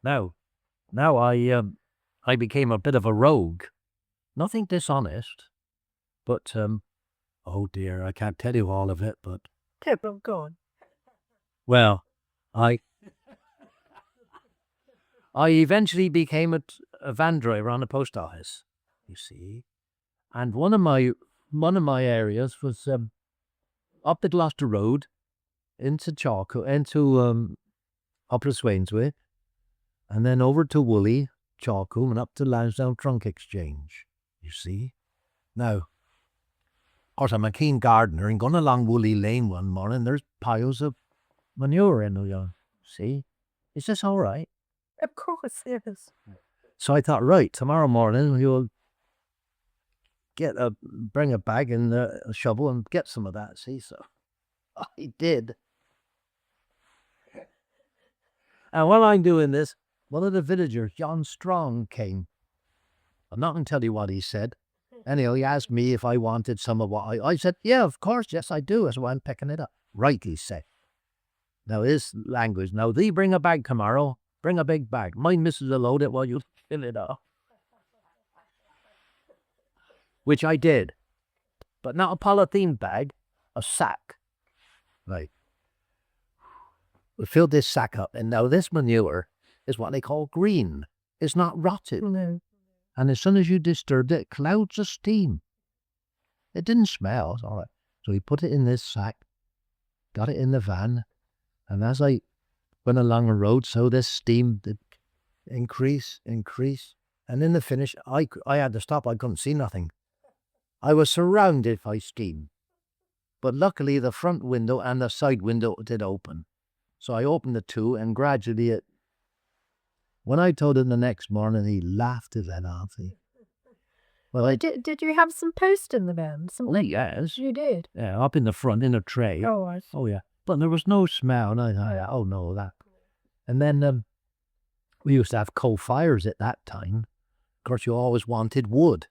Now I became a bit of a rogue. Nothing dishonest, but oh dear, I can't tell you all of it, but Go on. well, I eventually became a van driver on the post office, you see, and one of my areas was up the Gloucester Road into Upper Swainsway, and then over to Woolly, Chalcombe, and up to Lansdowne Trunk Exchange, you see. Now, of course, I'm a keen gardener, and going along Woolly Lane one morning, there's piles of manure in the yard. See? Is this all right? Of course, yes. So I thought, right, tomorrow morning you'll bring a bag and a shovel and get some of that, see? So I did. And while I'm doing this, one of the villagers, John Strong, came. I'm not going to tell you what he said. Anyhow, he asked me if I wanted some of what I said, yeah, of course, yes, I do. That's why I'm picking it up. Right, he said. Now, his language, now, thee bring a bag tomorrow. Bring a big bag. My missus will load it while you fill it up. Which I did. But not a polythene bag, a sack. Right. We filled this sack up, and now this manure is what they call green. It's not rotted. No. And as soon as you disturbed it, clouds of steam. It didn't smell, it's all right. So we put it in this sack, got it in the van, and as I went along the road, so this steam did increase, and in the finish, I had to stop. I couldn't see nothing. I was surrounded by steam. But luckily, the front window and the side window did open. So I opened the two, and gradually when I told him the next morning, he laughed his head off. Well, Did you have some post in the van? Yes. You did? Yeah, up in the front, in a tray. Oh, I see. Oh, yeah. But there was no smell, and I thought, oh, no, that. And then we used to have coal fires at that time. Of course, you always wanted wood.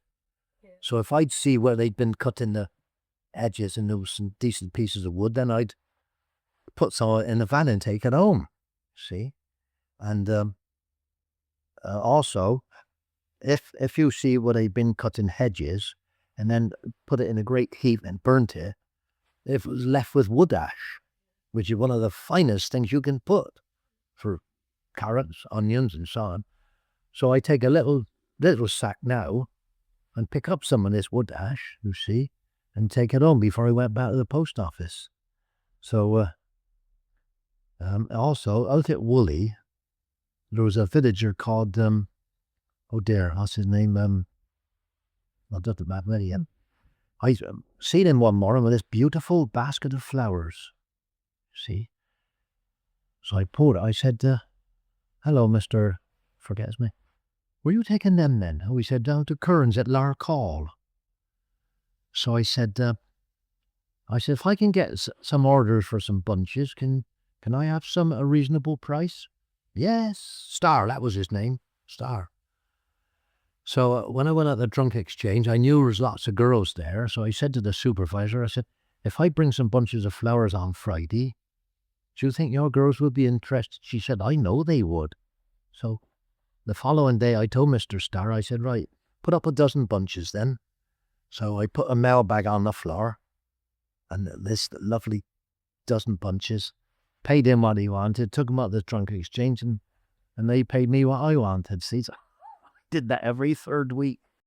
Yeah. So if I'd see where they'd been cutting the edges and there was some decent pieces of wood, then I'd put some in the van and take it home, see? And also, if you see where they'd been cutting hedges and then put it in a great heap and burnt it, it was left with wood ash, which is one of the finest things you can put for carrots, onions, and so on. So I take a little sack now and pick up some of this wood ash, you see, and take it home before I went back to the post office. So also out at Woolly, there was a villager called oh dear, what's his name? I don't remember him. I seen him one morning with this beautiful basket of flowers. See? So I pulled it. I said, hello, Mr. Forgets Me. Were you taking them then? Oh, he said, down to Kearns at Larcall. So I said, if I can get some orders for some bunches, can I have some at a reasonable price? Yes, Star, that was his name, Star. So when I went at the Trunk Exchange, I knew there was lots of girls there. So I said to the supervisor, I said, if I bring some bunches of flowers on Friday, do you think your girls would be interested? She said, I know they would. So the following day, I told Mr. Star, I said, right, put up a dozen bunches then. So I put a mail bag on the floor and this lovely dozen bunches, paid him what he wanted, took him out to the Trunk Exchange, and they paid me what I wanted. See, so I did that every third week.